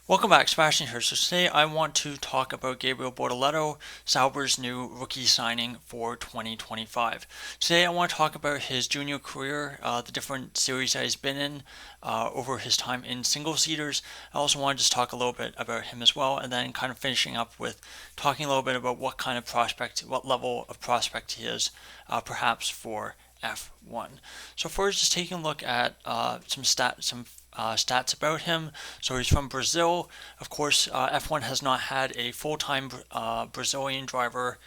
Welcome back, Sebastian here. So today I want to talk about Gabriel Bortoleto, Sauber's new rookie signing for 2025. Today I want to talk about his junior career, the different series that he's been in over his time in single-seaters. I also want to just talk a little bit about him as well, and then kind of finishing up with talking a little bit about what kind of prospect, what level of prospect he is, perhaps for F1. So first, just taking a look at some stats about him. So he's from Brazil. Of course, F1 has not had a full-time Brazilian driver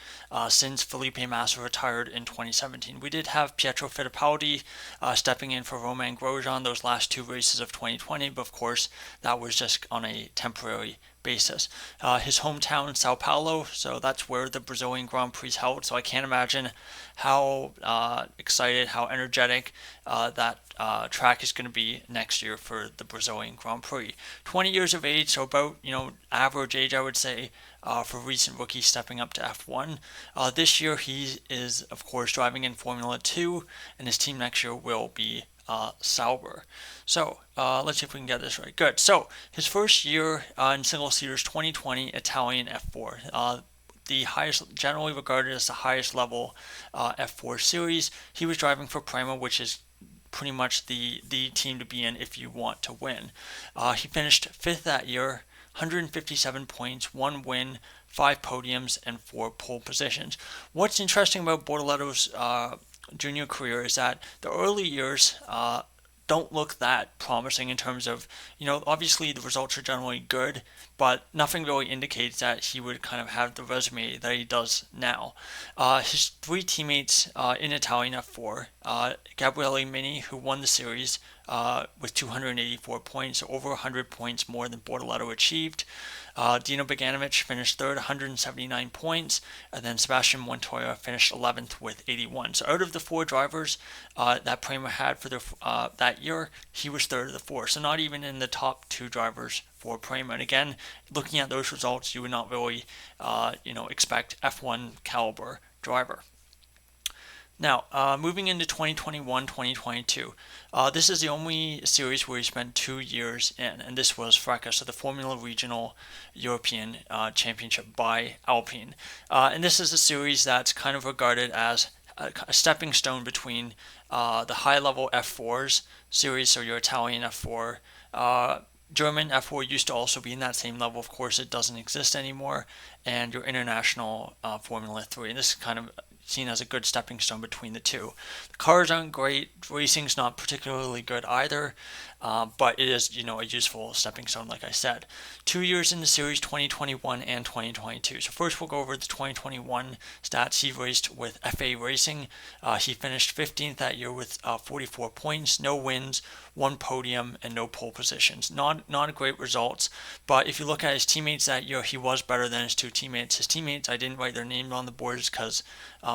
since Felipe Massa retired in 2017. We did have Pietro Fittipaldi stepping in for Romain Grosjean those last two races of 2020, but of course that was just on a temporary basis. His hometown, Sao Paulo, so that's where the Brazilian Grand Prix is held. So I can't imagine how excited, how energetic that track is going to be next year for the Brazilian Grand Prix. 20 years of age, so about average age, I would say, for recent rookies stepping up to F1. This year he is, of course, driving in Formula 2, and his team next year will be Sauber. So let's see if we can get this right. Good. So his first year in single seaters, 2020 Italian F4. The highest, generally regarded as the highest level F4 series. He was driving for Prima, which is pretty much the team to be in if you want to win. He finished fifth that year, 157 points, one win, 5 podiums, and 4 pole positions. What's interesting about Bortoleto's junior career is that the early years don't look that promising in terms of, obviously the results are generally good, but nothing really indicates that he would kind of have the resume that he does now. His three teammates in Italian F4, Gabriele Mini, who won the series with 284 points, over 100 points more than Bortoleto achieved. Dino Beganovic finished third, 179 points, and then Sebastian Montoya finished 11th with 81. So out of the four drivers that Prema had for that year, he was third of the four. So not even in the top two drivers for Prema. And again, looking at those results, you would not really, expect F1 caliber driver. Now, moving into 2021-2022, this is the only series where he spent 2 years in, and this was FRECA, so the Formula Regional European Championship by Alpine. And this is a series that's kind of regarded as a stepping stone between the high-level F4s series, so your Italian F4, German F4 used to also be in that same level. Of course, it doesn't exist anymore, and your international Formula 3. And this is kind of seen as a good stepping stone between the two. The cars aren't great. Racing's not particularly good either, but it is, a useful stepping stone, like I said. 2 years in the series, 2021 and 2022. So first we'll go over the 2021 stats. He raced with FA Racing. He finished 15th that year with 44 points, no wins, 1 podium, and no pole positions. Not great results, but if you look at his teammates that year, he was better than his two teammates. His teammates, I didn't write their names on the boards because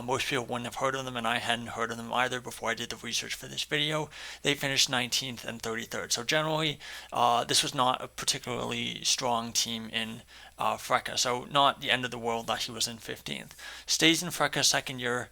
most people wouldn't have heard of them, and I hadn't heard of them either before I did the research for this video. They finished 19th and 33rd. So generally, this was not a particularly strong team in FRECA, so not the end of the world that he was in 15th. Stays in FRECA second year,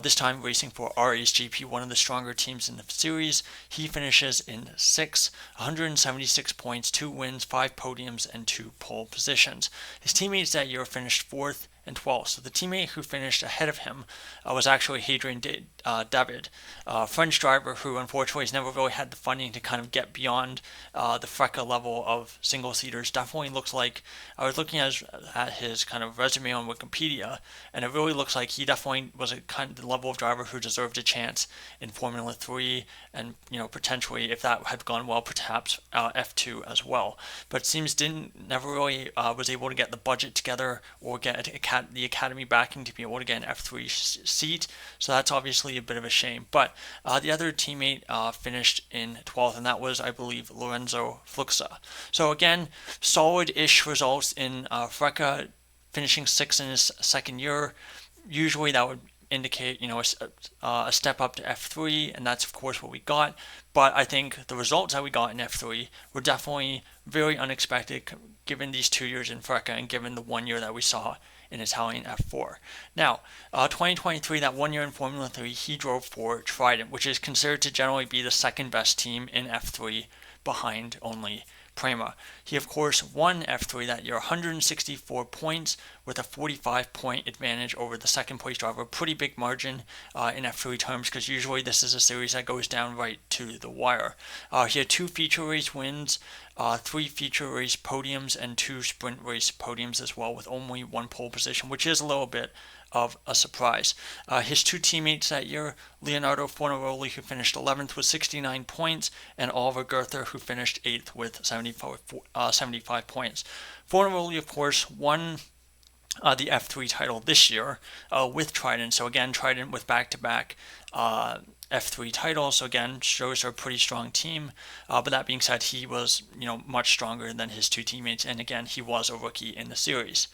this time racing for RHGP, one of the stronger teams in the series. He finishes in 6th, 176 points, 2 wins, 5 podiums, and 2 pole positions. His teammates that year finished 4th and 12th. So the teammate who finished ahead of him was actually Hadrian David, a French driver who unfortunately has never really had the funding to kind of get beyond the FRECA level of single seaters. Definitely looks like, I was looking at his kind of resume on Wikipedia, and it really looks like he definitely was a kind of the level of driver who deserved a chance in Formula 3, and potentially, if that had gone well, perhaps F2 as well. But it seems never really was able to get the budget together or get the academy backing to be able to get an F3 seat, so that's obviously a bit of a shame. But the other teammate finished in 12th, and that was, I believe, Lorenzo Fluxa. So again, solid-ish results in FRECA, finishing 6th in his second year. Usually that would indicate, a step up to F3, and that's of course what we got. But I think the results that we got in F3 were definitely very unexpected given these 2 years in FRECA and given the 1 year that we saw in Italian F4. Now, 2023, that 1 year in Formula 3, he drove for Trident, which is considered to generally be the second best team in F3 behind only Prema. He, of course, won F3 that year, 164 points with a 45-point advantage over the second place driver. Pretty big margin in F3 terms, because usually this is a series that goes down right to the wire. He had 2 feature race wins, 3 feature race podiums, and 2 sprint race podiums as well, with only 1 pole position, which is a little bit of a surprise. His 2 teammates that year, Leonardo Fornaroli, who finished 11th with 69 points, and Oliver Goether, who finished 8th with 75 points. Fornaroli, of course, won the F3 title this year with Trident. So again, Trident with back-to-back F3 titles. So again, shows they're a pretty strong team. But that being said, he was much stronger than his 2 teammates, and again, he was a rookie in the series.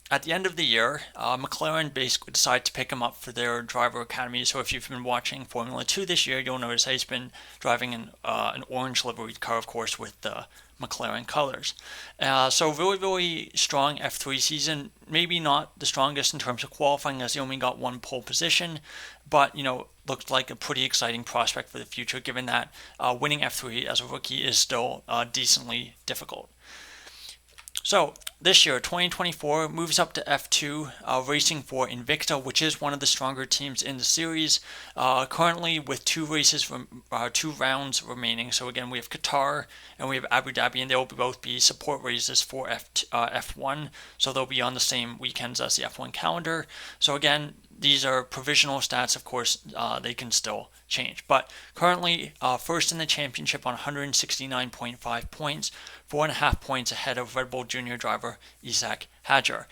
At the end of the year, McLaren basically decided to pick him up for their driver academy. So if you've been watching Formula 2 this year, you'll notice that he's been driving an orange liveried car, of course, with the McLaren colors. So really strong F3 season. Maybe not the strongest in terms of qualifying, as he only got 1 pole position, but looked like a pretty exciting prospect for the future, given that winning F3 as a rookie is still decently difficult. So this year, 2024, moves up to F2, racing for Invicta, which is one of the stronger teams in the series. Currently, with 2 rounds remaining. So again, we have Qatar and we have Abu Dhabi, and they will both be support races for F1. So they'll be on the same weekends as the F1 calendar. So again, these are provisional stats, of course, they can still change. But currently, first in the championship on 169.5 points, 4.5 points ahead of Red Bull Junior driver Isaac Hadjar.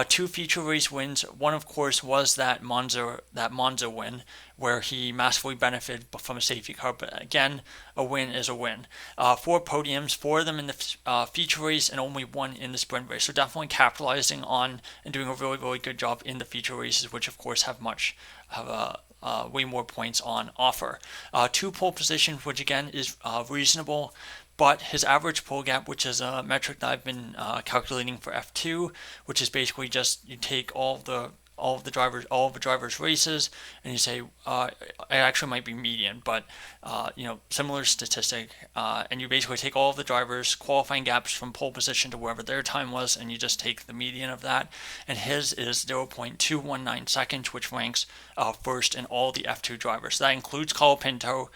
2 feature race wins. One, of course, was that Monza win, where he massively benefited from a safety car. But again, a win is a win. 4 podiums, 4 of them in the feature race, and only 1 in the sprint race. So definitely capitalizing on and doing a really, really good job in the feature races, which of course have way more points on offer. 2 pole positions, which again is reasonable. But his average pole gap, which is a metric that I've been calculating for F2, which is basically just you take all of the drivers' races, and you say it actually might be median, but similar statistic, and you basically take all of the drivers' qualifying gaps from pole position to wherever their time was, and you just take the median of that, and his is 0.219 seconds, which ranks first in all the F2 drivers. So that includes Colapinto,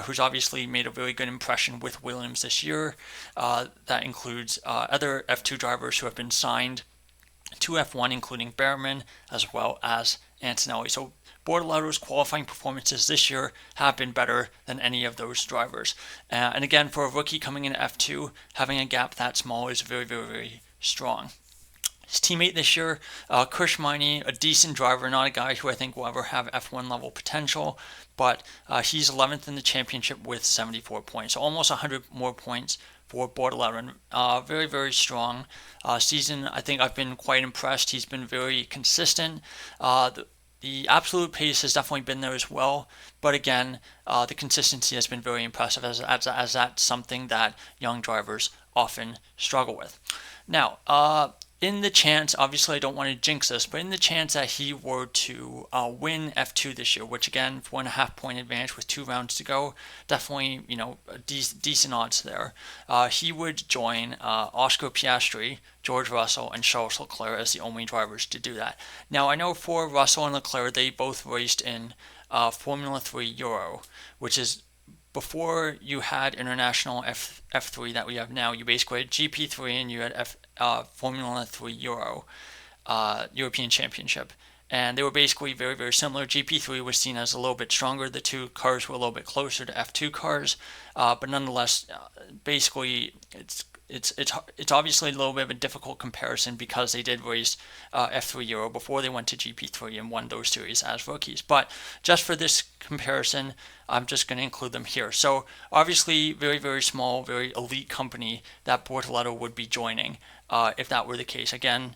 who's obviously made a really good impression with Williams this year. That includes other F2 drivers who have been signed to F1, including Behrman as well as Antonelli. So Bortoleto's qualifying performances this year have been better than any of those drivers. And again, for a rookie coming in F2, having a gap that small is very, very, very strong. His teammate this year, Chris Miney, a decent driver, not a guy who I think will ever have F1 level potential, but he's 11th in the championship with 74 points, so almost 100 more points for Bortoleto. Very, very strong season. I think I've been quite impressed. He's been very consistent. The absolute pace has definitely been there as well, but again, the consistency has been very impressive, as that's something that young drivers often struggle with. Now, in the chance, obviously I don't want to jinx this, but in the chance that he were to win F2 this year, which again, 1.5 point advantage with 2 rounds to go, definitely, decent odds there. He would join Oscar Piastri, George Russell, and Charles Leclerc as the only drivers to do that. Now, I know for Russell and Leclerc, they both raced in Formula 3 Euro, which is before you had international F3 that we have now. You basically had GP3 and you had Formula 3 Euro, European Championship. And they were basically very, very similar. GP3 was seen as a little bit stronger. The 2 cars were a little bit closer to F2 cars. But nonetheless, basically, it's obviously a little bit of a difficult comparison because they did race F3 Euro before they went to GP3 and won those series as rookies. But just for this comparison, I'm just going to include them here. So obviously, very, very small, very elite company that Bortoleto would be joining if that were the case. Again,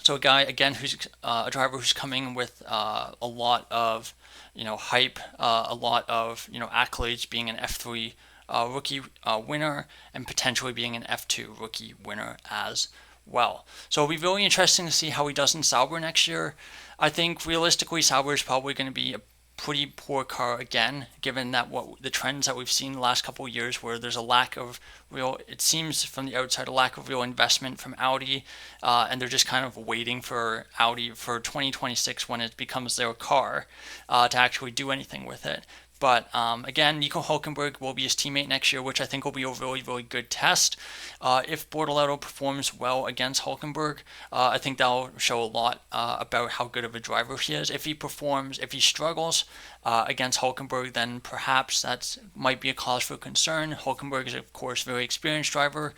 so a guy, again, who's a driver who's coming with a lot of, hype, a lot of, accolades, being an F3 rookie winner, and potentially being an F2 rookie winner as well. So it'll be really interesting to see how he does in Sauber next year. I think realistically Sauber is probably going to be pretty poor car again, given that what the trends that we've seen the last couple of years, where there's a lack of real, it seems from the outside, a lack of real investment from Audi, and they're just kind of waiting for Audi for 2026 when it becomes their car to actually do anything with it. But again, Nico Hulkenberg will be his teammate next year, which I think will be a really, really good test. If Bortoleto performs well against Hulkenberg, I think that'll show a lot about how good of a driver he is. If he struggles against Hulkenberg, then perhaps that might be a cause for concern. Hulkenberg is, of course, a very experienced driver,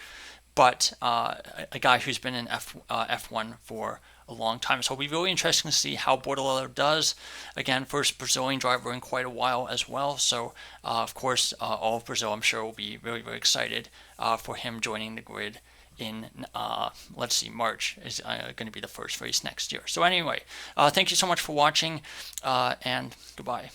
but a guy who's been in F1 for a long time. So it'll be really interesting to see how Bortoleto does. Again, first Brazilian driver in quite a while as well. So, of course, all of Brazil, I'm sure, will be very, very excited for him joining the grid in, let's see, March is going to be the first race next year. So anyway, thank you so much for watching, and goodbye.